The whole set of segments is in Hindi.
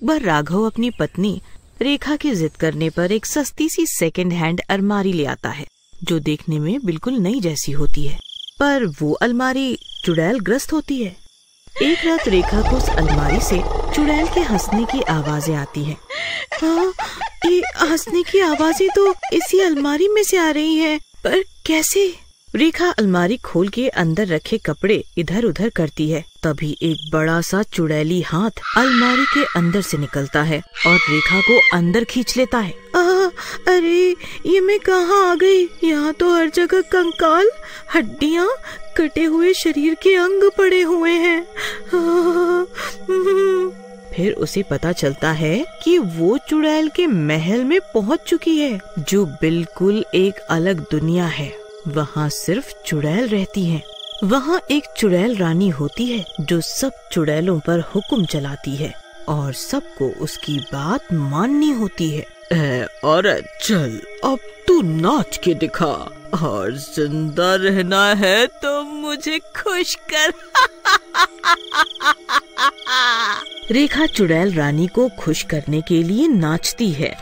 एक बार राघव अपनी पत्नी रेखा की जिद करने पर एक सस्ती सी सेकंड हैंड अलमारी ले आता है, जो देखने में बिल्कुल नई जैसी होती है, पर वो अलमारी चुड़ैल ग्रस्त होती है। एक रात रेखा को उस अलमारी से चुड़ैल के हंसने की आवाजें आती हैं। हाँ, ये हंसने की आवाजें तो इसी अलमारी में से आ रही हैं, पर कैसे? रेखा अलमारी खोल के अंदर रखे कपड़े इधर उधर करती है। तभी एक बड़ा सा चुड़ैली हाथ अलमारी के अंदर से निकलता है और रेखा को अंदर खींच लेता है। अरे ये मैं कहाँ आ गई? यहाँ तो हर जगह कंकाल, हड्डियाँ, कटे हुए शरीर के अंग पड़े हुए हैं। फिर उसे पता चलता है कि वो चुड़ैल के महल में पहुँच चुकी है, जो बिल्कुल एक अलग दुनिया है। वहाँ सिर्फ चुड़ैल रहती हैं। वहाँ एक चुड़ैल रानी होती है, जो सब चुड़ैलों पर हुक्म चलाती है और सबको उसकी बात माननी होती है। औरत, चल अब तू नाच के दिखा, और जिंदा रहना है तो मुझे खुश कर। रेखा चुड़ैल रानी को खुश करने के लिए नाचती है।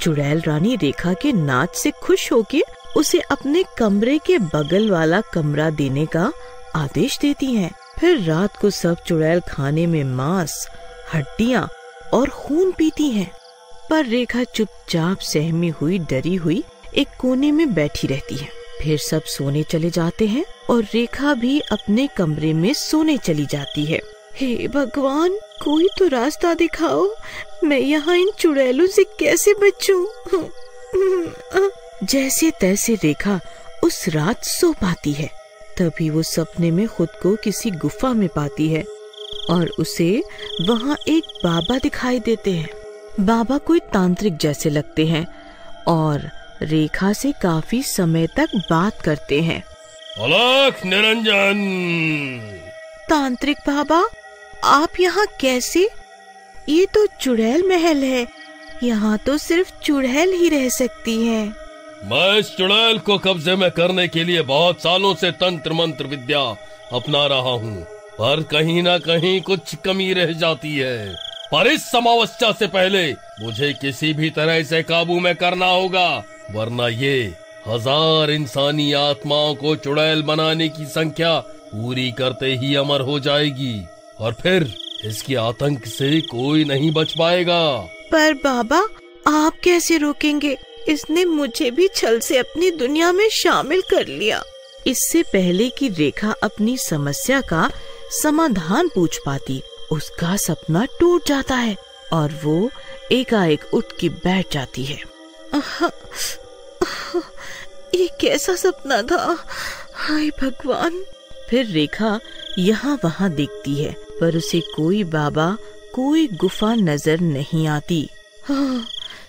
चुड़ैल रानी रेखा के नाच से खुश होके उसे अपने कमरे के बगल वाला कमरा देने का आदेश देती हैं। फिर रात को सब चुड़ैल खाने में मांस, हड्डियां और खून पीती हैं, पर रेखा चुपचाप सहमी हुई डरी हुई एक कोने में बैठी रहती है। फिर सब सोने चले जाते हैं और रेखा भी अपने कमरे में सोने चली जाती है। हे भगवान, कोई तो रास्ता दिखाओ, मैं यहाँ इन चुड़ैलों से कैसे बचूं? जैसे तैसे रेखा उस रात सो पाती है। तभी वो सपने में खुद को किसी गुफा में पाती है और उसे वहाँ एक बाबा दिखाई देते हैं। बाबा कोई तांत्रिक जैसे लगते हैं और रेखा से काफी समय तक बात करते हैं। अलख निरंजन! तांत्रिक बाबा, आप यहाँ कैसे? ये तो चुड़ैल महल है, यहाँ तो सिर्फ चुड़ैल ही रह सकती है। मैं इस चुड़ैल को कब्जे में करने के लिए बहुत सालों से तंत्र मंत्र विद्या अपना रहा हूँ, पर कहीं ना कहीं कुछ कमी रह जाती है। पर इस समावस्था से पहले मुझे किसी भी तरह से काबू में करना होगा, वरना ये 1000 इंसानी आत्माओं को चुड़ैल बनाने की संख्या पूरी करते ही अमर हो जाएगी, और फिर इसके आतंक से कोई नहीं बच पाएगा। पर बाबा, आप कैसे रोकेंगे? इसने मुझे भी छल से अपनी दुनिया में शामिल कर लिया। इससे पहले कि रेखा अपनी समस्या का समाधान पूछ पाती, उसका सपना टूट जाता है और वो एकाएक उठ के बैठ जाती है। ये कैसा सपना था? हाय भगवान! फिर रेखा यहाँ वहाँ देखती है, पर उसे कोई बाबा, कोई गुफा नजर नहीं आती।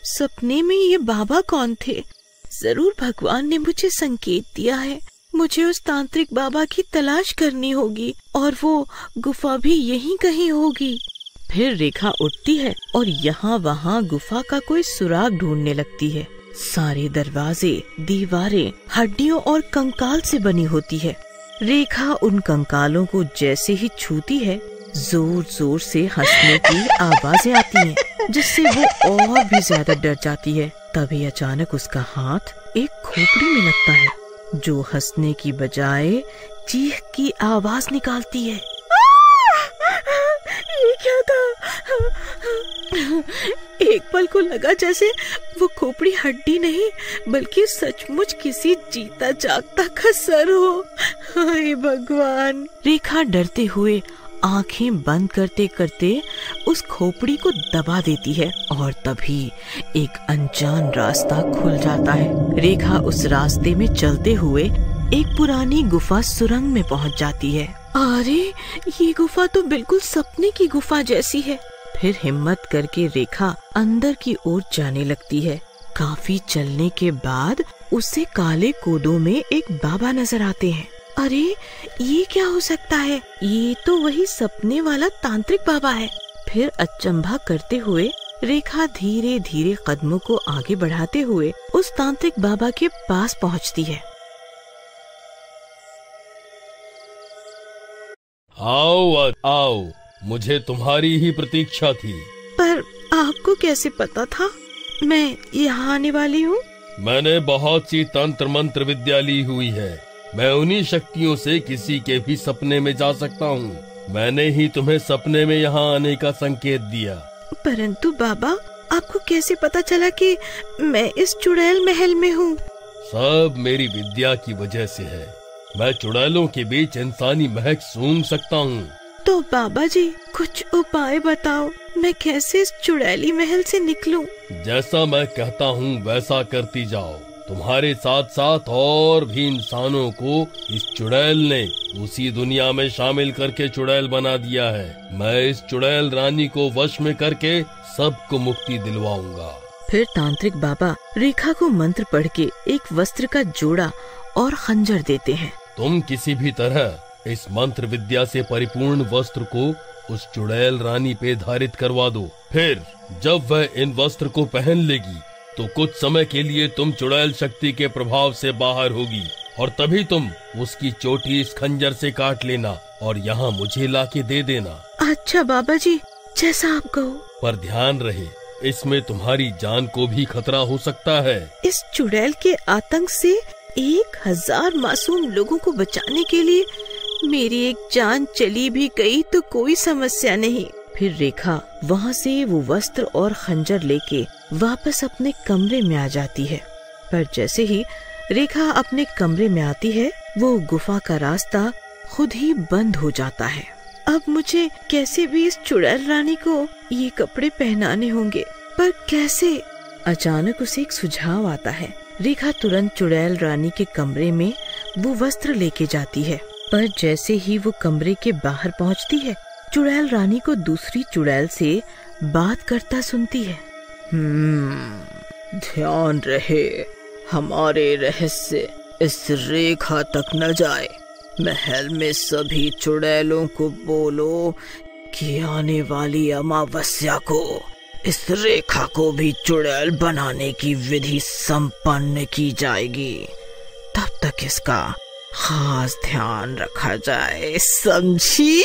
सपने में ये बाबा कौन थे? जरूर भगवान ने मुझे संकेत दिया है। मुझे उस तांत्रिक बाबा की तलाश करनी होगी और वो गुफा भी यहीं कहीं होगी। फिर रेखा उठती है और यहाँ वहाँ गुफा का कोई सुराग ढूंढने लगती है। सारे दरवाजे, दीवारें हड्डियों और कंकाल से बनी होती है। रेखा उन कंकालों को जैसे ही छूती है, जोर जोर से हंसने की आवाजें आती हैं, जिससे वो और भी ज्यादा डर जाती है। तभी अचानक उसका हाथ एक खोपड़ी में लगता है, जो हंसने की बजाय चीख की आवाज निकालती है। ये क्या था? एक पल को लगा जैसे वो खोपड़ी हड्डी नहीं, बल्कि सचमुच किसी जीता जागता का सर हो। हाय भगवान! रेखा डरते हुए आंखें बंद करते करते उस खोपड़ी को दबा देती है और तभी एक अनजान रास्ता खुल जाता है। रेखा उस रास्ते में चलते हुए एक पुरानी गुफा सुरंग में पहुंच जाती है। अरे, ये गुफा तो बिल्कुल सपने की गुफा जैसी है। फिर हिम्मत करके रेखा अंदर की ओर जाने लगती है। काफी चलने के बाद उसे काले कोडों में एक बाबा नजर आते हैं। अरे, ये क्या हो सकता है? ये तो वही सपने वाला तांत्रिक बाबा है। फिर अचंभा करते हुए रेखा धीरे धीरे कदमों को आगे बढ़ाते हुए उस तांत्रिक बाबा के पास पहुंचती है। आओ आओ, मुझे तुम्हारी ही प्रतीक्षा थी। पर पर आपको कैसे पता था मैं यहाँ आने वाली हूँ? मैंने बहुत सी तंत्र मंत्र विद्या ली हुई है। मैं उन्हीं शक्तियों से किसी के भी सपने में जा सकता हूँ। मैंने ही तुम्हें सपने में यहाँ आने का संकेत दिया। परंतु बाबा, आपको कैसे पता चला कि मैं इस चुड़ैल महल में हूँ? सब मेरी विद्या की वजह से है। मैं चुड़ैलों के बीच इंसानी महक सूंघ सकता हूँ। तो बाबा जी, कुछ उपाय बताओ, मैं कैसे इस चुड़ैली महल से निकलूं? जैसा मैं कहता हूँ वैसा करती जाओ। तुम्हारे साथ साथ और भी इंसानों को इस चुड़ैल ने उसी दुनिया में शामिल करके चुड़ैल बना दिया है। मैं इस चुड़ैल रानी को वश में करके सबको मुक्ति दिलवाऊंगा। फिर तांत्रिक बाबा रेखा को मंत्र पढ़ के एक वस्त्र का जोड़ा और खंजर देते हैं। तुम किसी भी तरह इस मंत्र विद्या से परिपूर्ण वस्त्र को उस चुड़ैल रानी पे धारित करवा दो। फिर जब वह इन वस्त्र को पहन लेगी तो कुछ समय के लिए तुम चुड़ैल शक्ति के प्रभाव से बाहर होगी और तभी तुम उसकी चोटी इस खंजर से काट लेना और यहाँ मुझे लाके दे देना। अच्छा बाबा जी, जैसा आप कहो। पर ध्यान रहे, इसमें तुम्हारी जान को भी खतरा हो सकता है। इस चुड़ैल के आतंक से 1000 मासूम लोगों को बचाने के लिए मेरी एक जान चली भी गई तो कोई समस्या नहीं। फिर रेखा वहाँ से वो वस्त्र और खंजर लेके वापस अपने कमरे में आ जाती है। पर जैसे ही रेखा अपने कमरे में आती है, वो गुफा का रास्ता खुद ही बंद हो जाता है। अब मुझे कैसे भी इस चुड़ैल रानी को ये कपड़े पहनाने होंगे, पर कैसे? अचानक उसे एक सुझाव आता है। रेखा तुरंत चुड़ैल रानी के कमरे में वो वस्त्र लेके जाती है, पर जैसे ही वो कमरे के बाहर पहुंचती है, चुड़ैल रानी को दूसरी चुड़ैल से बात करता सुनती है। ध्यान रहे, हमारे रहस्य इस रेखा तक न जाए। महल में सभी चुड़ैलों को बोलो कि आने वाली अमावस्या को इस रेखा को भी चुड़ैल बनाने की विधि संपन्न की जाएगी। तब तक इसका खास ध्यान रखा जाए, समझी?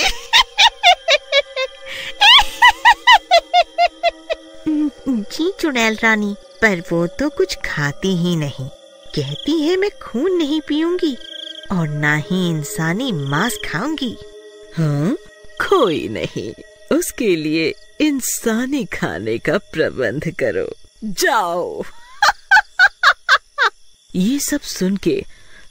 जी चुड़ैल रानी, पर वो तो कुछ खाती ही नहीं। कहती है मैं खून नहीं पीऊंगी और ना ही इंसानी मांस खाऊंगी। हाँ, कोई नहीं, उसके लिए इंसानी खाने का प्रबंध करो, जाओ। ये सब सुन के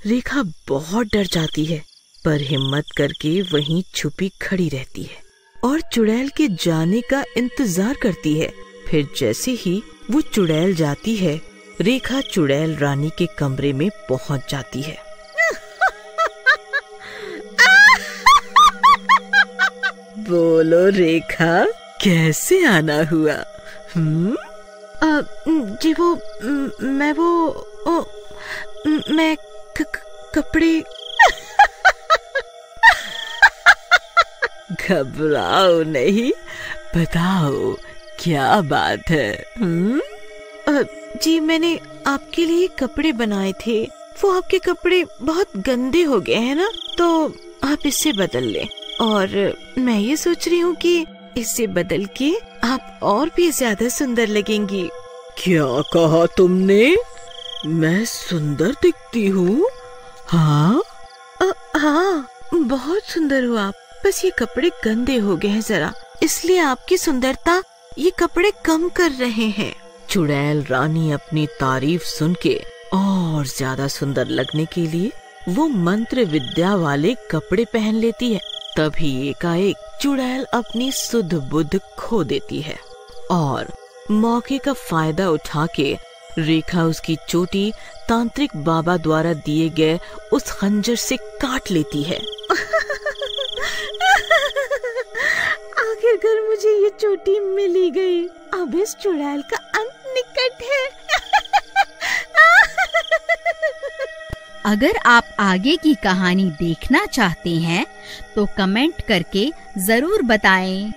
रेखा बहुत डर जाती है, पर हिम्मत करके वहीं छुपी खड़ी रहती है और चुड़ैल के जाने का इंतजार करती है। फिर जैसे ही वो चुड़ैल जाती है, रेखा चुड़ैल रानी के कमरे में पहुंच जाती है। बोलो रेखा, कैसे आना हुआ? जी मैं कपड़े। घबराओ नहीं, बताओ क्या बात है? जी मैंने आपके लिए कपड़े बनाए थे, वो आपके कपड़े बहुत गंदे हो गए हैं ना, तो आप इससे बदल लें। और मैं ये सोच रही हूँ कि इससे बदल के आप और भी ज्यादा सुंदर लगेंगी। क्या कहा तुमने? मैं सुंदर दिखती हूँ? हाँ हाँ, बहुत सुंदर हो आप। बस ये कपड़े गंदे हो गए हैं जरा, इसलिए आपकी सुंदरता ये कपड़े कम कर रहे हैं। चुड़ैल रानी अपनी तारीफ सुन के और ज्यादा सुंदर लगने के लिए वो मंत्र विद्या वाले कपड़े पहन लेती है। तभी एकाएक चुड़ैल अपनी सुध बुध खो देती है और मौके का फायदा उठा के रेखा उसकी चोटी तांत्रिक बाबा द्वारा दिए गए उस खंजर से काट लेती है। आखिरकार मुझे ये चोटी मिल ही गई। अब इस चुड़ैल का अंत निकट है। अगर आप आगे की कहानी देखना चाहते हैं तो कमेंट करके जरूर बताएं।